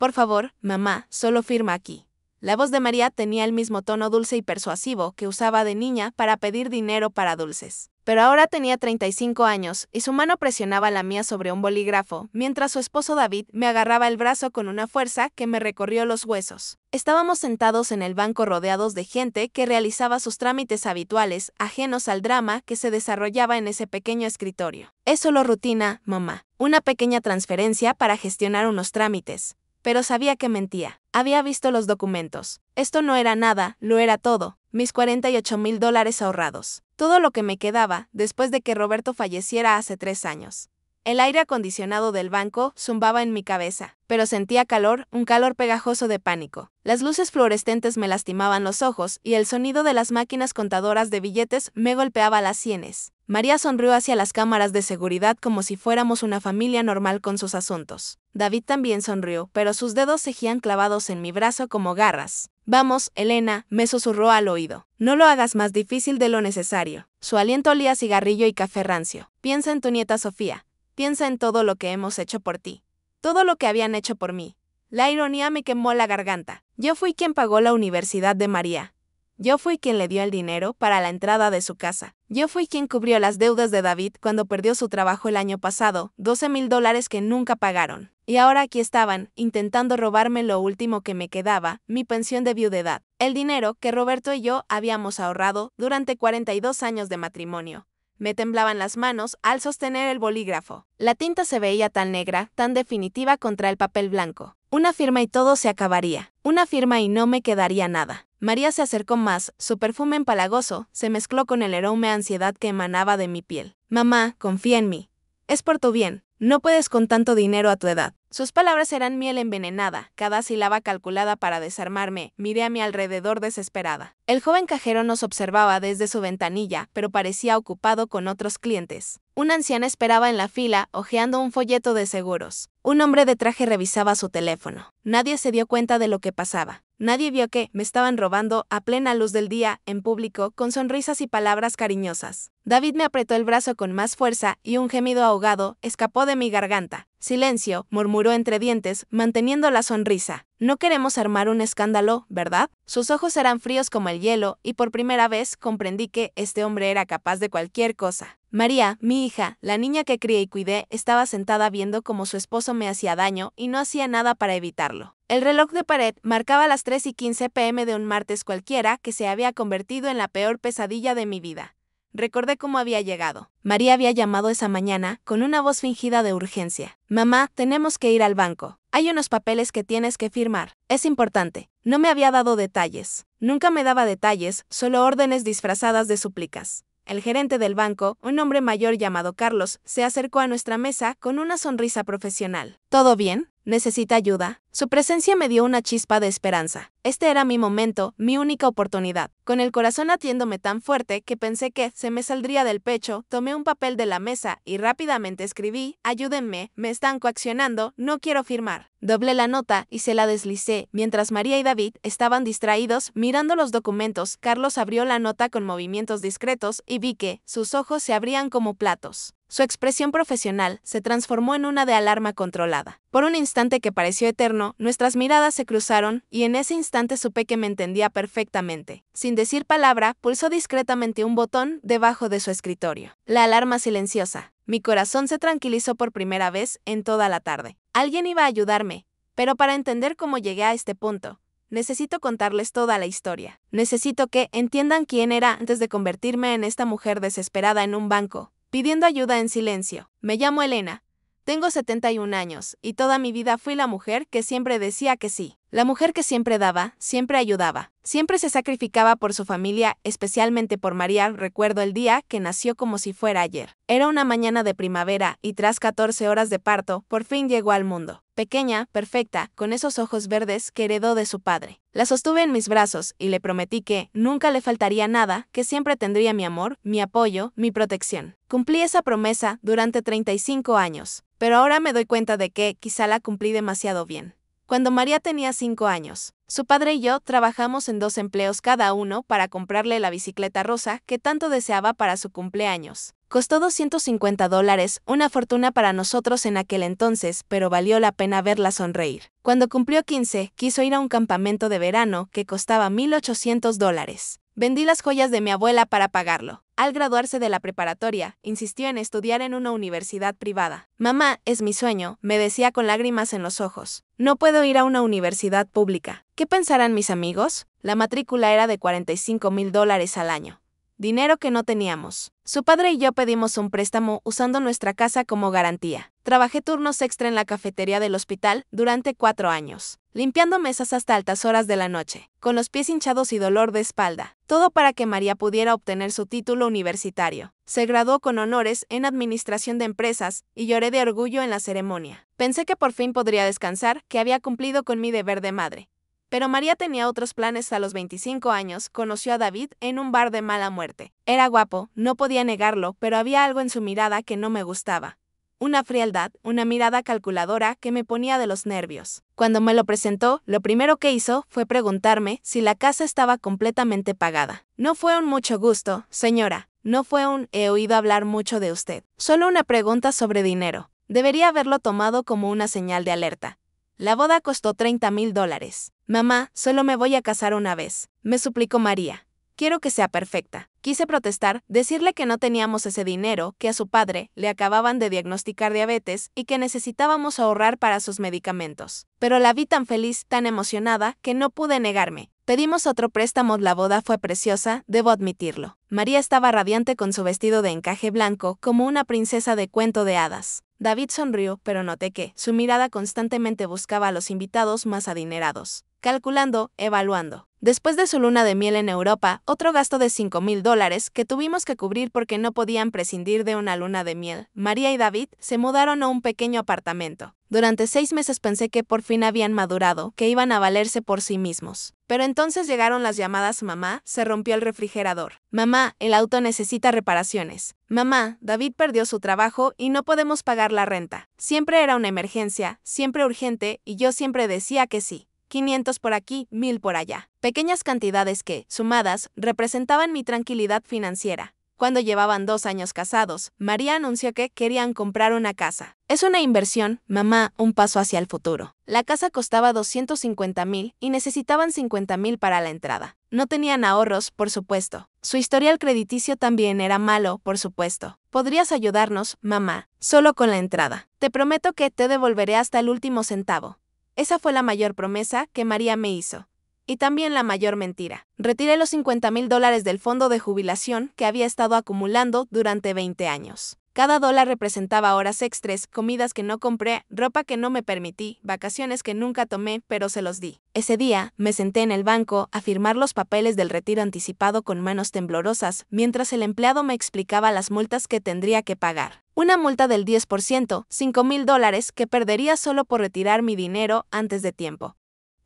Por favor, mamá, solo firma aquí. La voz de María tenía el mismo tono dulce y persuasivo que usaba de niña para pedir dinero para dulces. Pero ahora tenía 35 años y su mano presionaba la mía sobre un bolígrafo, mientras su esposo David me agarraba el brazo con una fuerza que me recorrió los huesos. Estábamos sentados en el banco rodeados de gente que realizaba sus trámites habituales, ajenos al drama que se desarrollaba en ese pequeño escritorio. Es solo rutina, mamá. Una pequeña transferencia para gestionar unos trámites. Pero sabía que mentía. Había visto los documentos. Esto no era nada, lo era todo. Mis $48,000 ahorrados. Todo lo que me quedaba después de que Roberto falleciera hace 3 años. El aire acondicionado del banco zumbaba en mi cabeza, pero sentía calor, un calor pegajoso de pánico. Las luces fluorescentes me lastimaban los ojos y el sonido de las máquinas contadoras de billetes me golpeaba las sienes. María sonrió hacia las cámaras de seguridad como si fuéramos una familia normal con sus asuntos. David también sonrió, pero sus dedos seguían clavados en mi brazo como garras. Vamos, Elena, me susurró al oído. No lo hagas más difícil de lo necesario. Su aliento olía a cigarrillo y café rancio. Piensa en tu nieta Sofía. Piensa en todo lo que hemos hecho por ti. Todo lo que habían hecho por mí. La ironía me quemó la garganta. Yo fui quien pagó la universidad de María. Yo fui quien le dio el dinero para la entrada de su casa. Yo fui quien cubrió las deudas de David cuando perdió su trabajo el año pasado, $12,000 que nunca pagaron. Y ahora aquí estaban, intentando robarme lo último que me quedaba, mi pensión de viudedad. El dinero que Roberto y yo habíamos ahorrado durante 42 años de matrimonio. Me temblaban las manos al sostener el bolígrafo. La tinta se veía tan negra, tan definitiva contra el papel blanco. Una firma y todo se acabaría. Una firma y no me quedaría nada. María se acercó más, su perfume empalagoso se mezcló con el aroma de ansiedad que emanaba de mi piel. Mamá, confía en mí. Es por tu bien. No puedes con tanto dinero a tu edad. Sus palabras eran miel envenenada, cada sílaba calculada para desarmarme. Miré a mi alrededor desesperada. El joven cajero nos observaba desde su ventanilla, pero parecía ocupado con otros clientes. Una anciana esperaba en la fila, hojeando un folleto de seguros. Un hombre de traje revisaba su teléfono. Nadie se dio cuenta de lo que pasaba. Nadie vio que me estaban robando a plena luz del día, en público, con sonrisas y palabras cariñosas. David me apretó el brazo con más fuerza y un gemido ahogado escapó de mi garganta. Silencio, murmuró entre dientes, manteniendo la sonrisa. No queremos armar un escándalo, ¿verdad? Sus ojos eran fríos como el hielo y por primera vez comprendí que este hombre era capaz de cualquier cosa. María, mi hija, la niña que crié y cuidé, estaba sentada viendo cómo su esposo me hacía daño y no hacía nada para evitarlo. El reloj de pared marcaba las 3:15 p.m. de un martes cualquiera que se había convertido en la peor pesadilla de mi vida. Recordé cómo había llegado. María había llamado esa mañana con una voz fingida de urgencia. Mamá, tenemos que ir al banco. Hay unos papeles que tienes que firmar. Es importante. No me había dado detalles. Nunca me daba detalles, solo órdenes disfrazadas de súplicas. El gerente del banco, un hombre mayor llamado Carlos, se acercó a nuestra mesa con una sonrisa profesional. ¿Todo bien? ¿Necesita ayuda? Su presencia me dio una chispa de esperanza. Este era mi momento, mi única oportunidad. Con el corazón latiéndome tan fuerte que pensé que se me saldría del pecho, tomé un papel de la mesa y rápidamente escribí: ayúdenme, me están coaccionando, no quiero firmar. Doblé la nota y se la deslicé. Mientras María y David estaban distraídos mirando los documentos, Carlos abrió la nota con movimientos discretos y vi que sus ojos se abrían como platos. Su expresión profesional se transformó en una de alarma controlada. Por un instante que pareció eterno, nuestras miradas se cruzaron y en ese instante supe que me entendía perfectamente. Sin decir palabra, pulsó discretamente un botón debajo de su escritorio. La alarma silenciosa. Mi corazón se tranquilizó por primera vez en toda la tarde. Alguien iba a ayudarme, pero para entender cómo llegué a este punto, necesito contarles toda la historia. Necesito que entiendan quién era antes de convertirme en esta mujer desesperada en un banco, pidiendo ayuda en silencio. Me llamo Elena, tengo 71 años, y toda mi vida fui la mujer que siempre decía que sí. La mujer que siempre daba, siempre ayudaba, siempre se sacrificaba por su familia, especialmente por María. Recuerdo el día que nació como si fuera ayer. Era una mañana de primavera y tras 14 horas de parto, por fin llegó al mundo. Pequeña, perfecta, con esos ojos verdes que heredó de su padre. La sostuve en mis brazos y le prometí que nunca le faltaría nada, que siempre tendría mi amor, mi apoyo, mi protección. Cumplí esa promesa durante 35 años, pero ahora me doy cuenta de que quizá la cumplí demasiado bien. cuando María tenía 5 años. Su padre y yo trabajamos en 2 empleos cada uno para comprarle la bicicleta rosa que tanto deseaba para su cumpleaños. Costó $250, una fortuna para nosotros en aquel entonces, pero valió la pena verla sonreír. Cuando cumplió 15, quiso ir a un campamento de verano que costaba $1,800. Vendí las joyas de mi abuela para pagarlo. Al graduarse de la preparatoria, insistió en estudiar en una universidad privada. Mamá, es mi sueño, me decía con lágrimas en los ojos. No puedo ir a una universidad pública. ¿Qué pensarán mis amigos? La matrícula era de $45,000 al año. Dinero que no teníamos. Su padre y yo pedimos un préstamo usando nuestra casa como garantía. Trabajé turnos extra en la cafetería del hospital durante 4 años, limpiando mesas hasta altas horas de la noche, con los pies hinchados y dolor de espalda. Todo para que María pudiera obtener su título universitario. Se graduó con honores en Administración de Empresas y lloré de orgullo en la ceremonia. Pensé que por fin podría descansar, que había cumplido con mi deber de madre. Pero María tenía otros planes. A los 25 años, conoció a David en un bar de mala muerte. Era guapo, no podía negarlo, pero había algo en su mirada que no me gustaba. Una frialdad, una mirada calculadora que me ponía de los nervios. Cuando me lo presentó, lo primero que hizo fue preguntarme si la casa estaba completamente pagada. No fue un mucho gusto, señora. No fue un he oído hablar mucho de usted. Solo una pregunta sobre dinero. Debería haberlo tomado como una señal de alerta. La boda costó $30,000. Mamá, solo me voy a casar una vez, me suplicó María. Quiero que sea perfecta. Quise protestar, decirle que no teníamos ese dinero, que a su padre le acababan de diagnosticar diabetes y que necesitábamos ahorrar para sus medicamentos. Pero la vi tan feliz, tan emocionada, que no pude negarme. Pedimos otro préstamo. La boda fue preciosa, debo admitirlo. María estaba radiante con su vestido de encaje blanco, como una princesa de cuento de hadas. David sonrió, pero noté que su mirada constantemente buscaba a los invitados más adinerados. Calculando, evaluando. Después de su luna de miel en Europa, otro gasto de $5,000 que tuvimos que cubrir porque no podían prescindir de una luna de miel. María y David se mudaron a un pequeño apartamento. Durante 6 meses pensé que por fin habían madurado, que iban a valerse por sí mismos. Pero entonces llegaron las llamadas. Mamá, se rompió el refrigerador. Mamá, el auto necesita reparaciones. Mamá, David perdió su trabajo y no podemos pagar la renta. Siempre era una emergencia, siempre urgente, y yo siempre decía que sí. 500 por aquí, 1,000 por allá. Pequeñas cantidades que, sumadas, representaban mi tranquilidad financiera. Cuando llevaban 2 años casados, María anunció que querían comprar una casa. Es una inversión, mamá, un paso hacia el futuro. La casa costaba $250,000 y necesitaban $50,000 para la entrada. No tenían ahorros, por supuesto. Su historial crediticio también era malo, por supuesto. ¿Podrías ayudarnos, mamá? Solo con la entrada. Te prometo que te devolveré hasta el último centavo. Esa fue la mayor promesa que María me hizo. Y también la mayor mentira. Retiré los $50,000 del fondo de jubilación que había estado acumulando durante 20 años. Cada dólar representaba horas extras, comidas que no compré, ropa que no me permití, vacaciones que nunca tomé, pero se los di. Ese día, me senté en el banco a firmar los papeles del retiro anticipado con manos temblorosas, mientras el empleado me explicaba las multas que tendría que pagar. Una multa del 10%, $5,000 que perdería solo por retirar mi dinero antes de tiempo.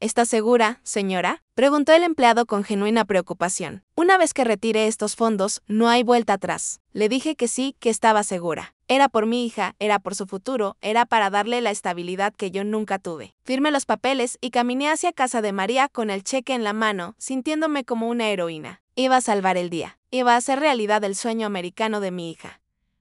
¿Está segura, señora?, preguntó el empleado con genuina preocupación. Una vez que retire estos fondos, no hay vuelta atrás. Le dije que sí, que estaba segura. Era por mi hija, era por su futuro, era para darle la estabilidad que yo nunca tuve. Firmé los papeles y caminé hacia casa de María con el cheque en la mano, sintiéndome como una heroína. Iba a salvar el día. Iba a hacer realidad el sueño americano de mi hija.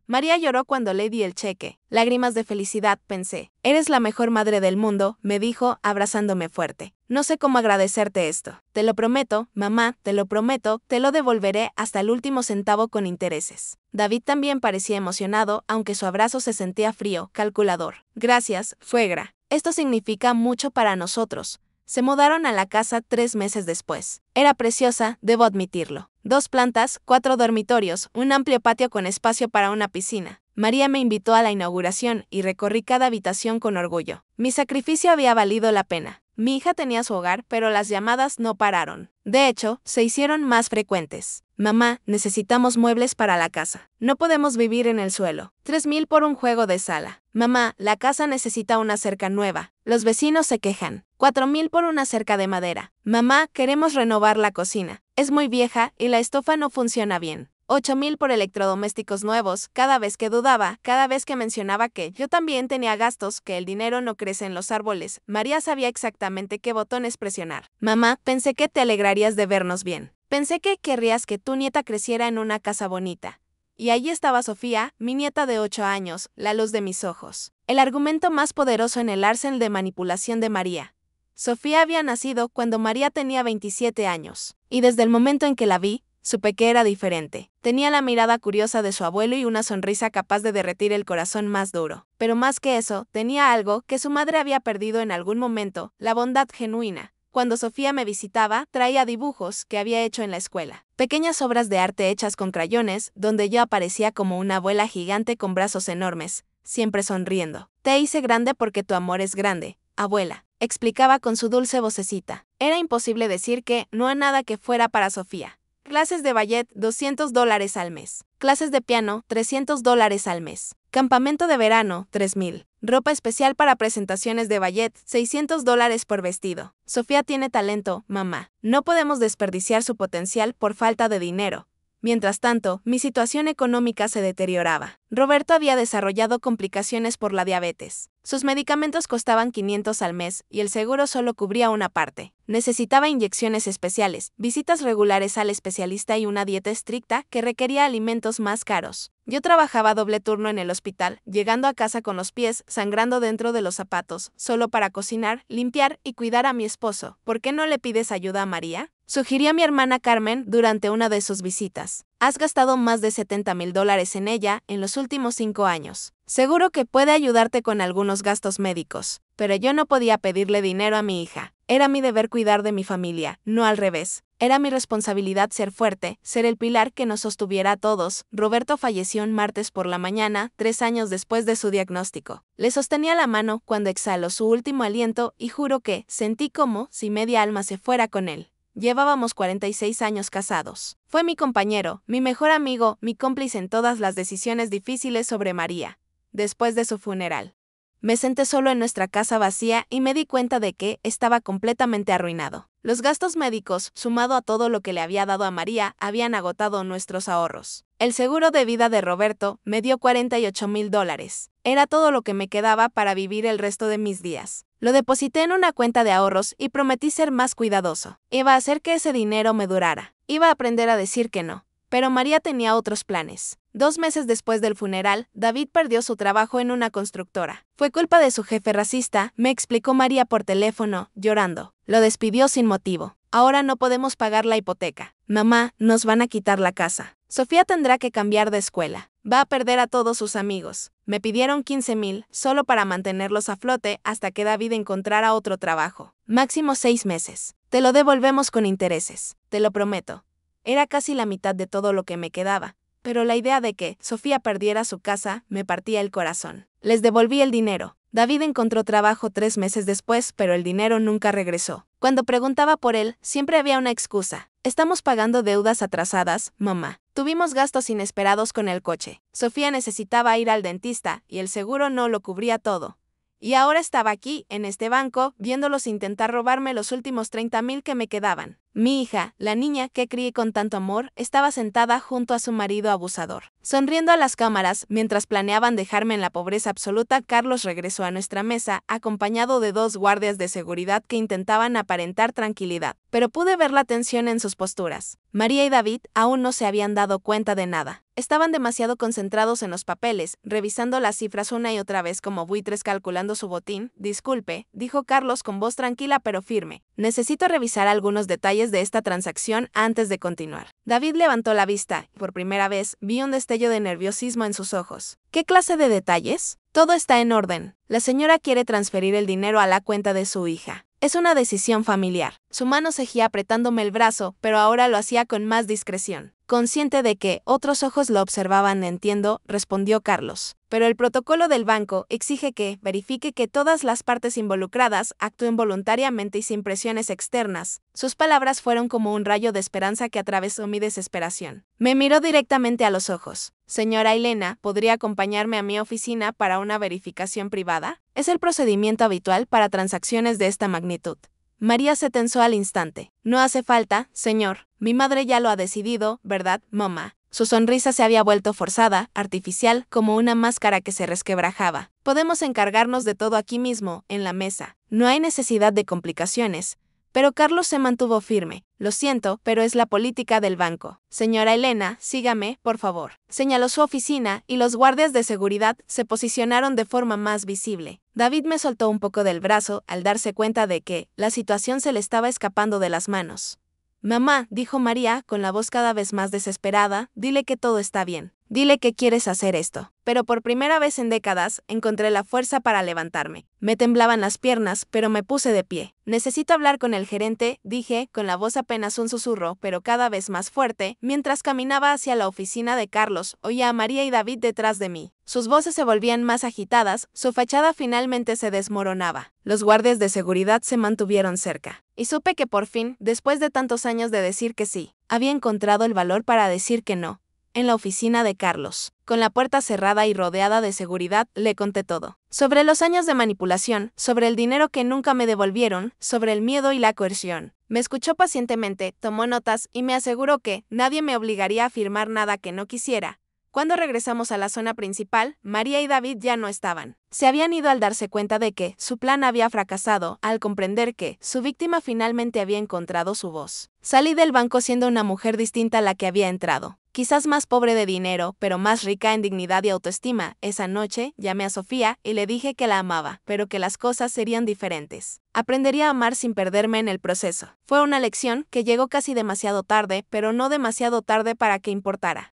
María lloró cuando le di el cheque. Lágrimas de felicidad, pensé. Eres la mejor madre del mundo, me dijo, abrazándome fuerte. No sé cómo agradecerte esto. Te lo prometo, mamá, te lo prometo, te lo devolveré hasta el último centavo con intereses. David también parecía emocionado, aunque su abrazo se sentía frío, calculador. Gracias, suegra. Esto significa mucho para nosotros. Se mudaron a la casa 3 meses después. Era preciosa, debo admitirlo. 2 plantas, 4 dormitorios, un amplio patio con espacio para una piscina. María me invitó a la inauguración y recorrí cada habitación con orgullo. Mi sacrificio había valido la pena. Mi hija tenía su hogar, pero las llamadas no pararon. De hecho, se hicieron más frecuentes. Mamá, necesitamos muebles para la casa. No podemos vivir en el suelo. 3,000 por un juego de sala. Mamá, la casa necesita una cerca nueva. Los vecinos se quejan. 4,000 por una cerca de madera. Mamá, queremos renovar la cocina. Es muy vieja y la estufa no funciona bien. 8,000 por electrodomésticos nuevos, cada vez que dudaba, cada vez que mencionaba que yo también tenía gastos, que el dinero no crece en los árboles. María sabía exactamente qué botones presionar. Mamá, pensé que te alegrarías de vernos bien. Pensé que querrías que tu nieta creciera en una casa bonita. Y allí estaba Sofía, mi nieta de 8 años, la luz de mis ojos. El argumento más poderoso en el arsenal de manipulación de María. Sofía había nacido cuando María tenía 27 años. Y desde el momento en que la vi, supe que era diferente. Tenía la mirada curiosa de su abuelo y una sonrisa capaz de derretir el corazón más duro. Pero más que eso, tenía algo que su madre había perdido en algún momento, la bondad genuina. Cuando Sofía me visitaba, traía dibujos que había hecho en la escuela. Pequeñas obras de arte hechas con crayones, donde yo aparecía como una abuela gigante con brazos enormes, siempre sonriendo. Te hice grande porque tu amor es grande, abuela, explicaba con su dulce vocecita. Era imposible decir que no a nada que fuera para Sofía. Clases de ballet, $200 al mes. Clases de piano, $300 al mes. Campamento de verano, 3,000. Ropa especial para presentaciones de ballet, $600 por vestido. Sofía tiene talento, mamá. No podemos desperdiciar su potencial por falta de dinero. Mientras tanto, mi situación económica se deterioraba. Roberto había desarrollado complicaciones por la diabetes. Sus medicamentos costaban $500 al mes y el seguro solo cubría una parte. Necesitaba inyecciones especiales, visitas regulares al especialista y una dieta estricta que requería alimentos más caros. Yo trabajaba doble turno en el hospital, llegando a casa con los pies sangrando dentro de los zapatos, solo para cocinar, limpiar y cuidar a mi esposo. ¿Por qué no le pides ayuda a María?, sugirió mi hermana Carmen durante una de sus visitas. Has gastado más de $70,000 en ella en los últimos 5 años. Seguro que puede ayudarte con algunos gastos médicos, pero yo no podía pedirle dinero a mi hija. Era mi deber cuidar de mi familia, no al revés. Era mi responsabilidad ser fuerte, ser el pilar que nos sostuviera a todos. Roberto falleció un martes por la mañana, 3 años después de su diagnóstico. Le sostenía la mano cuando exhaló su último aliento y juro que sentí como si media alma se fuera con él. Llevábamos 46 años casados. Fue mi compañero, mi mejor amigo, mi cómplice en todas las decisiones difíciles sobre María. Después de su funeral, me senté solo en nuestra casa vacía y me di cuenta de que estaba completamente arruinado. Los gastos médicos, sumado a todo lo que le había dado a María, habían agotado nuestros ahorros. El seguro de vida de Roberto me dio $48,000. Era todo lo que me quedaba para vivir el resto de mis días. Lo deposité en una cuenta de ahorros y prometí ser más cuidadoso. Iba a hacer que ese dinero me durara. Iba a aprender a decir que no. Pero María tenía otros planes. 2 meses después del funeral, David perdió su trabajo en una constructora. Fue culpa de su jefe racista, me explicó María por teléfono, llorando. Lo despidió sin motivo. Ahora no podemos pagar la hipoteca. Mamá, nos van a quitar la casa. Sofía tendrá que cambiar de escuela. Va a perder a todos sus amigos. Me pidieron 15,000 solo para mantenerlos a flote hasta que David encontrara otro trabajo. Máximo 6 meses. Te lo devolvemos con intereses. Te lo prometo. Era casi la mitad de todo lo que me quedaba, pero la idea de que Sofía perdiera su casa me partía el corazón. Les devolví el dinero. David encontró trabajo 3 meses después, pero el dinero nunca regresó. Cuando preguntaba por él, siempre había una excusa. Estamos pagando deudas atrasadas, mamá. Tuvimos gastos inesperados con el coche. Sofía necesitaba ir al dentista y el seguro no lo cubría todo. Y ahora estaba aquí, en este banco, viéndolos intentar robarme los últimos 30,000 que me quedaban. Mi hija, la niña que crié con tanto amor, estaba sentada junto a su marido abusador. Sonriendo a las cámaras, mientras planeaban dejarme en la pobreza absoluta, Carlos regresó a nuestra mesa, acompañado de 2 guardias de seguridad que intentaban aparentar tranquilidad. Pero pude ver la tensión en sus posturas. María y David aún no se habían dado cuenta de nada. Estaban demasiado concentrados en los papeles, revisando las cifras una y otra vez como buitres calculando su botín. Disculpe, dijo Carlos con voz tranquila pero firme. Necesito revisar algunos detalles de esta transacción antes de continuar. David levantó la vista y por primera vez vi un destello de nerviosismo en sus ojos. ¿Qué clase de detalles? Todo está en orden. La señora quiere transferir el dinero a la cuenta de su hija. Es una decisión familiar. Su mano seguía apretándome el brazo, pero ahora lo hacía con más discreción. Consciente de que otros ojos lo observaban, entiendo, respondió Carlos. Pero el protocolo del banco exige que verifique que todas las partes involucradas actúen voluntariamente y sin presiones externas. Sus palabras fueron como un rayo de esperanza que atravesó mi desesperación. Me miró directamente a los ojos. Señora Elena, ¿podría acompañarme a mi oficina para una verificación privada? Es el procedimiento habitual para transacciones de esta magnitud. María se tensó al instante. No hace falta, señor. Mi madre ya lo ha decidido, ¿verdad, mamá? Su sonrisa se había vuelto forzada, artificial, como una máscara que se resquebrajaba. Podemos encargarnos de todo aquí mismo, en la mesa. No hay necesidad de complicaciones. Pero Carlos se mantuvo firme. Lo siento, pero es la política del banco. Señora Elena, sígame, por favor. Señaló su oficina, y los guardias de seguridad se posicionaron de forma más visible. David me soltó un poco del brazo al darse cuenta de que la situación se le estaba escapando de las manos. Mamá, dijo María, con la voz cada vez más desesperada, dile que todo está bien. Dile que quieres hacer esto. Pero por primera vez en décadas, encontré la fuerza para levantarme. Me temblaban las piernas, pero me puse de pie. Necesito hablar con el gerente, dije, con la voz apenas un susurro, pero cada vez más fuerte. Mientras caminaba hacia la oficina de Carlos, oía a María y David detrás de mí. Sus voces se volvían más agitadas, su fachada finalmente se desmoronaba. Los guardias de seguridad se mantuvieron cerca. Y supe que por fin, después de tantos años de decir que sí, había encontrado el valor para decir que no. En la oficina de Carlos, con la puerta cerrada y rodeada de seguridad, le conté todo. Sobre los años de manipulación, sobre el dinero que nunca me devolvieron, sobre el miedo y la coerción. Me escuchó pacientemente, tomó notas y me aseguró que nadie me obligaría a firmar nada que no quisiera. Cuando regresamos a la zona principal, María y David ya no estaban. Se habían ido al darse cuenta de que su plan había fracasado, al comprender que su víctima finalmente había encontrado su voz. Salí del banco siendo una mujer distinta a la que había entrado. Quizás más pobre de dinero, pero más rica en dignidad y autoestima. Esa noche, llamé a Sofía y le dije que la amaba, pero que las cosas serían diferentes. Aprendería a amar sin perderme en el proceso. Fue una lección que llegó casi demasiado tarde, pero no demasiado tarde para que importara.